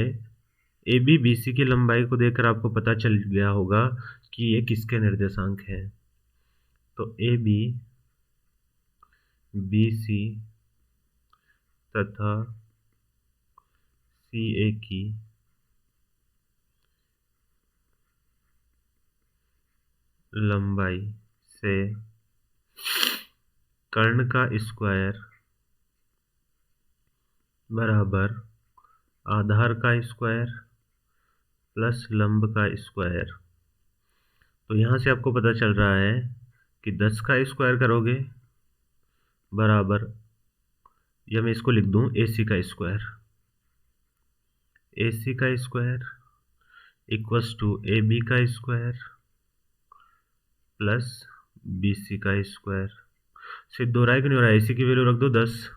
ए बी बी सी की लंबाई को देखकर आपको पता चल गया होगा कि ये किसके निर्देशांक है। तो ए बी बी सी तथा सी ए की लंबाई से कर्ण का स्क्वायर बराबर आधार का स्क्वायर प्लस लंब का स्क्वायर। तो यहाँ से आपको पता चल रहा है कि 10 का स्क्वायर करोगे बराबर, या मैं इसको लिख दूँ AC का स्क्वायर, AC का स्क्वायर इक्वल्स टू AB का स्क्वायर प्लस BC का स्क्वायर। सिर्फ दोहराए क्यों नहीं हो रहा है, AC की वैल्यू रख दो 10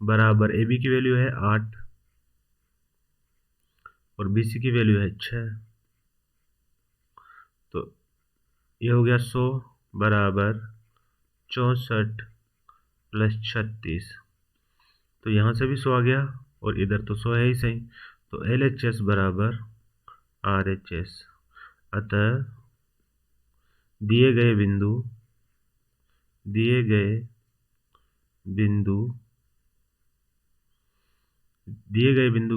बराबर AB की वैल्यू है 8 और BC की वैल्यू है 6। तो ये हो गया 100 बराबर 64 प्लस 36। तो यहाँ से भी 100 आ गया और इधर तो 100 है ही सही। तो LHS बराबर RHS। अतः दिए गए बिंदु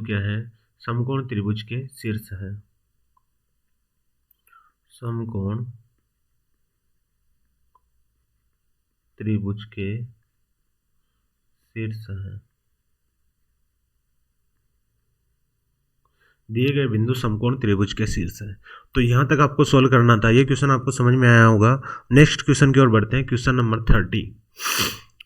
क्या है, समकोण त्रिभुज के शीर्ष है, समकोण त्रिभुज के शीर्ष है। दिए गए बिंदु समकोण त्रिभुज के शीर्ष है। तो यहाँ तक आपको सोल्व करना था। ये क्वेश्चन आपको समझ में आया होगा। नेक्स्ट क्वेश्चन की ओर बढ़ते हैं। Question number 30।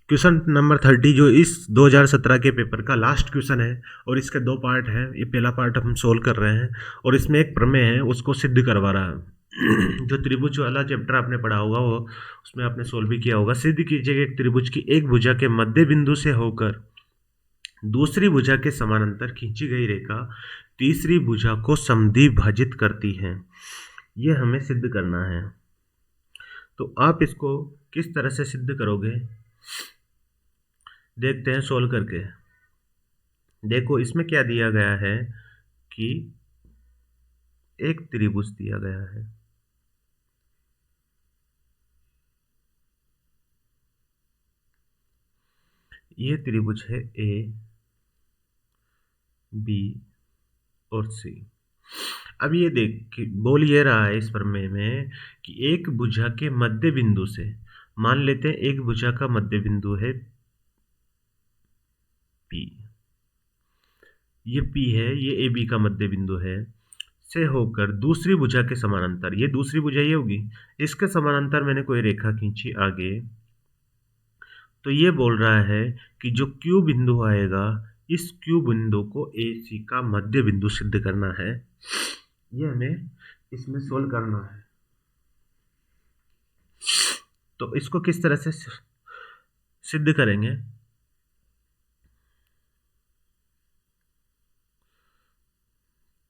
क्वेश्चन नंबर 30 जो इस 2017 के पेपर का लास्ट क्वेश्चन है और इसके दो पार्ट हैं। ये पहला पार्ट हम सोल्व कर रहे हैं और इसमें एक प्रमेय है, उसको सिद्ध करवा रहा है। जो त्रिभुज वाला चैप्टर आपने पढ़ा होगा वो उसमें आपने सोल्व भी किया होगा। सिद्ध कीजिए एक त्रिभुज की एक भुजा के मध्य बिंदु से होकर दूसरी भुजा के समानांतर खींची गई रेखा तीसरी भुजा को समद्विभाजित करती है। यह हमें सिद्ध करना है। तो आप इसको किस तरह से सिद्ध करोगे, देखते हैं सोल्व करके। देखो इसमें क्या दिया गया है कि एक त्रिभुज दिया गया है, ये त्रिभुज है ए बी और सी। अब ये देख बोल ये रहा है इस प्रमेय में कि एक भुजा के मध्य बिंदु से, मान लेते हैं एक भुजा का मध्य बिंदु है P, ये P है, ये ए बी का मध्य बिंदु है, से होकर दूसरी भुजा के समानांतर, ये दूसरी भुजा ये होगी, इसके समानांतर मैंने कोई रेखा खींची आगे, तो ये बोल रहा है कि जो Q बिंदु आएगा इस Q बिंदु को AC का मध्य बिंदु सिद्ध करना है। ये हमें इसमें सोल्व करना है। तो इसको किस तरह से सिद्ध करेंगे,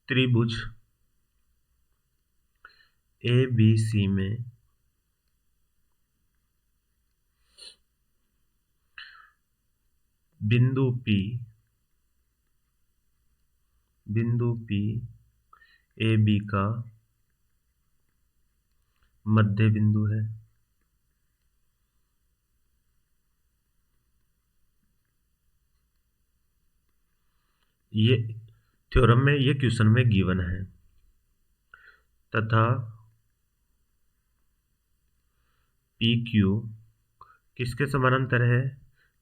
त्रिभुज ABC में बिंदु P AB का मध्य बिंदु है। ये थ्योरम में, ये क्वेश्चन में गिवन है, तथा PQ किसके समानांतर है,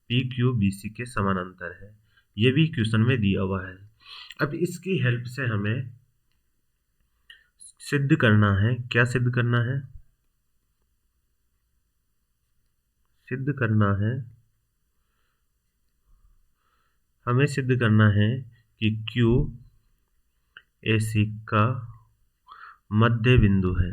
PQ BC के समानांतर है। ये भी क्वेश्चन में दिया हुआ है। अब इसकी हेल्प से हमें सिद्ध करना है, क्या सिद्ध करना है, सिद्ध करना है, हमें सिद्ध करना है कि Q AC का मध्य बिंदु है।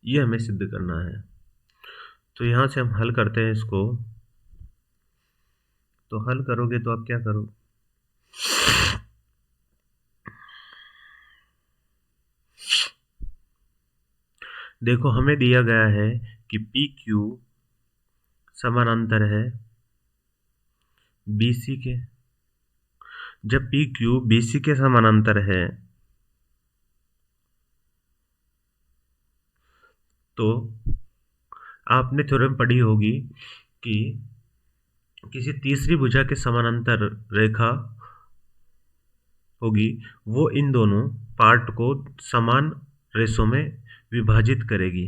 ये हमें सिद्ध करना है। तो यहां से हम हल करते हैं इसको। तो हल करोगे तो आप क्या करो, देखो हमें दिया गया है कि PQ समानांतर है BC के। जब PQ BC के समानांतर है तो आपने थ्योरम पढ़ी होगी कि किसी तीसरी भुजा के समानांतर रेखा होगी, वो इन दोनों पार्ट को समान रेशों में विभाजित करेगी।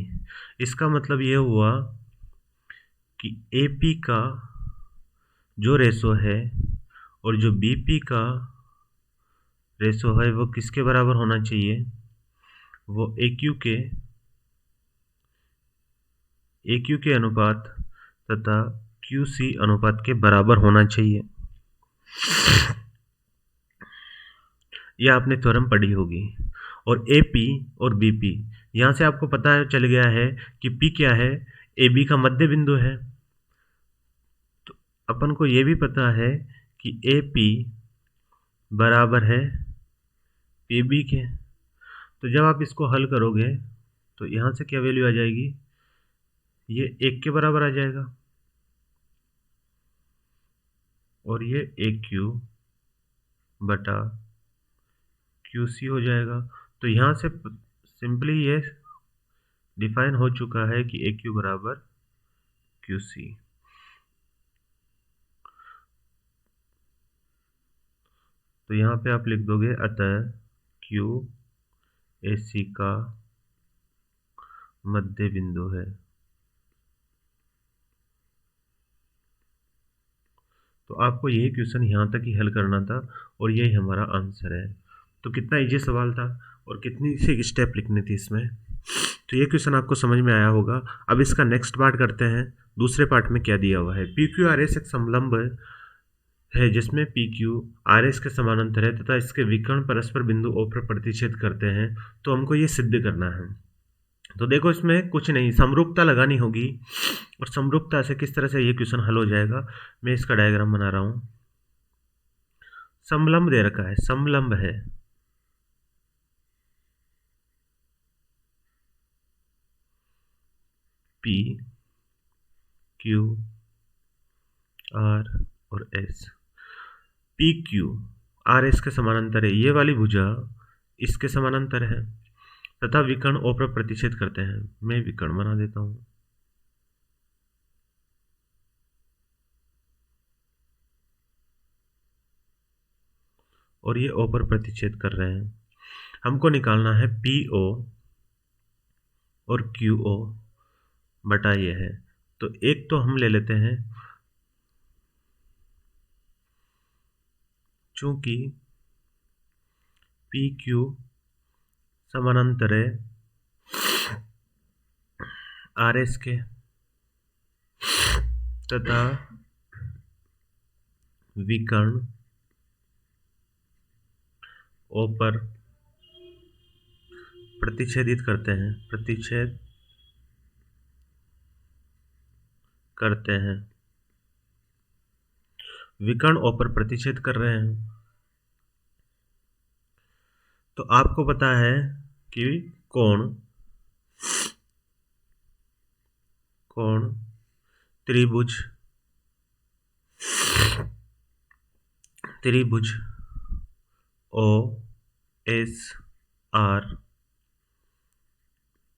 इसका मतलब ये हुआ कि AP का जो रेशो है और जो BP का रेशो है वो किसके बराबर होना चाहिए, वो AQ के अनुपात तथा QC अनुपात के बराबर होना चाहिए। यह आपने थ्योरम पढ़ी होगी। और AP और BP, यहाँ से आपको पता है चल गया है कि P क्या है, AB का मध्य बिंदु है। तो अपन को ये भी पता है कि AP बराबर है PB के। तो जब आप इसको हल करोगे तो यहाँ से क्या वैल्यू आ जाएगी, ये 1 के बराबर आ जाएगा और ये AQ बटा QC हो जाएगा। तो यहाँ से सिंपली ये डिफाइन हो चुका है कि AQ बराबर QC। तो यहाँ पे आप लिख दोगे अतः Q AC का मध्य बिंदु है। तो आपको यही क्वेश्चन यहाँ तक ही हल करना था और यही हमारा आंसर है। तो कितना इजी सवाल था और कितनी सी स्टेप लिखनी थी इसमें। तो ये क्वेश्चन आपको समझ में आया होगा। अब इसका नेक्स्ट पार्ट करते हैं। दूसरे पार्ट में क्या दिया हुआ है, PQRS एक समलंब है जिसमें PQ RS के समानांतर है तथा इसके विकर्ण परस्पर बिंदु O पर प्रतिच्छेद करते हैं। तो हमको ये सिद्ध करना है। तो देखो इसमें कुछ नहीं, समरूपता लगानी होगी, और समरूपता से किस तरह से ये क्वेश्चन हल हो जाएगा, मैं इसका डायग्राम बना रहा हूँ। समलंब दे रखा है, समलंब है, P Q R और S। P Q R S के समानांतर है, ये वाली भुजा इसके समानांतर है, तथा विकर्ण O पर प्रतिच्छेद करते हैं। मैं विकर्ण बना देता हूँ। और ये O पर प्रतिच्छेद कर रहे हैं। हमको निकालना है PO और QO बटा ये है। तो एक तो हम ले लेते हैं, चूंकि PQ समानांतर है RS के, तथा विकर्ण O पर प्रतिच्छेदित करते हैं, प्रतिच्छेद करते हैं, विकर्ण O पर प्रतिच्छेद कर रहे हैं। तो आपको पता है कि कोण त्रिभुज OSR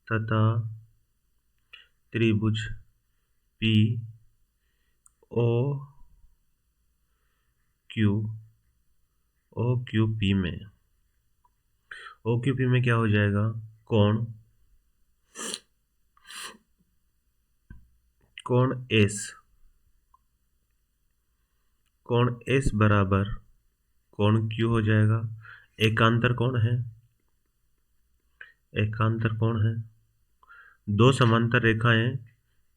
तथा त्रिभुज OQP में क्या हो जाएगा, कोण S बराबर कोण Q हो जाएगा। एकांतर कोण है, दो समांतर रेखाएं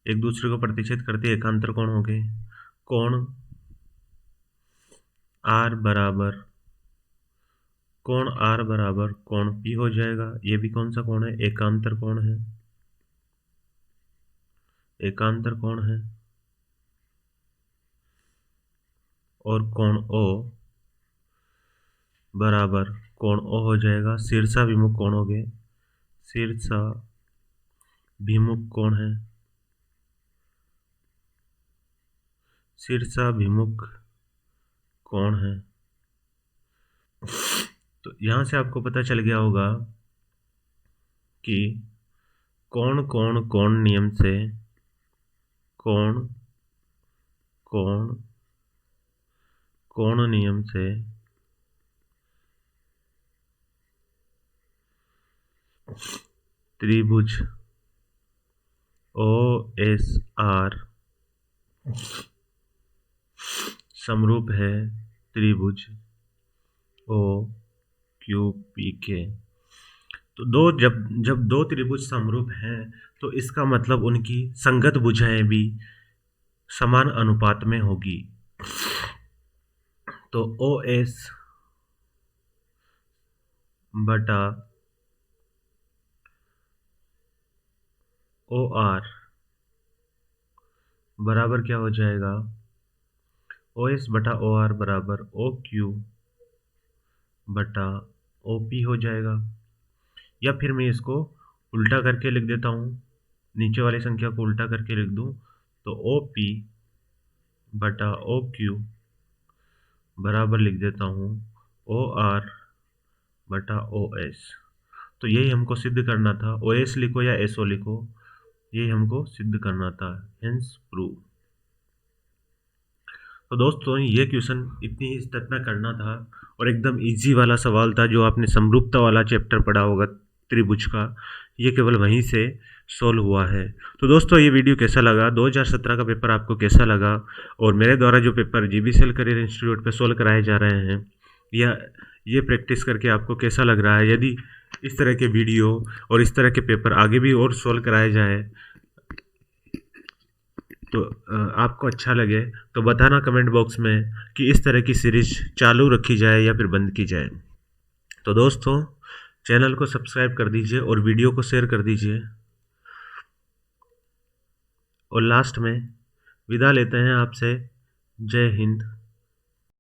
एक दूसरे को प्रतिच्छेद करती है, एकांतर कोण हो गए। कोण R बराबर कोण P हो जाएगा। ये भी कौन सा कोण है, एकांतर कोण है। और कोण O बराबर कोण O हो जाएगा। शीर्षाभिमुख कोण हो गए, शीर्षाभिमुख कोण है। तो यहां से आपको पता चल गया होगा कि कोण नियम से त्रिभुज OSR समरूप है त्रिभुज OQP के। तो जब दो त्रिभुज समरूप हैं तो इसका मतलब उनकी संगत भुजाएं भी समान अनुपात में होगी। तो OS बटा OR बराबर क्या हो जाएगा, OS बटा OR बराबर OQ बटा OP हो जाएगा। या फिर मैं इसको उल्टा करके लिख देता हूँ, नीचे वाली संख्या को उल्टा करके लिख दूँ तो OP बटा OQ बराबर लिख देता हूँ OR बटा OS। तो यही हमको सिद्ध करना था, OS लिखो या SO लिखो, यही हमको सिद्ध करना था, हेंस प्रूव। तो दोस्तों ये क्वेश्चन इतनी ही स्टेप में करना था, और एकदम इजी वाला सवाल था। जो आपने समरूपता वाला चैप्टर पढ़ा होगा त्रिभुज का, ये केवल वहीं से सोल्व हुआ है। तो दोस्तों ये वीडियो कैसा लगा, 2017 का पेपर आपको कैसा लगा, और मेरे द्वारा जो पेपर GBCL करियर इंस्टीट्यूट पे सोल्व कराए जा रहे हैं, या ये प्रैक्टिस करके आपको कैसा लग रहा है। यदि इस तरह के वीडियो और इस तरह के पेपर आगे भी और सोल्व कराए जाए तो आपको अच्छा लगे तो बताना कमेंट बॉक्स में कि इस तरह की सीरीज चालू रखी जाए या फिर बंद की जाए। तो दोस्तों चैनल को सब्सक्राइब कर दीजिए और वीडियो को शेयर कर दीजिए। और लास्ट में विदा लेते हैं आपसे। जय हिंद।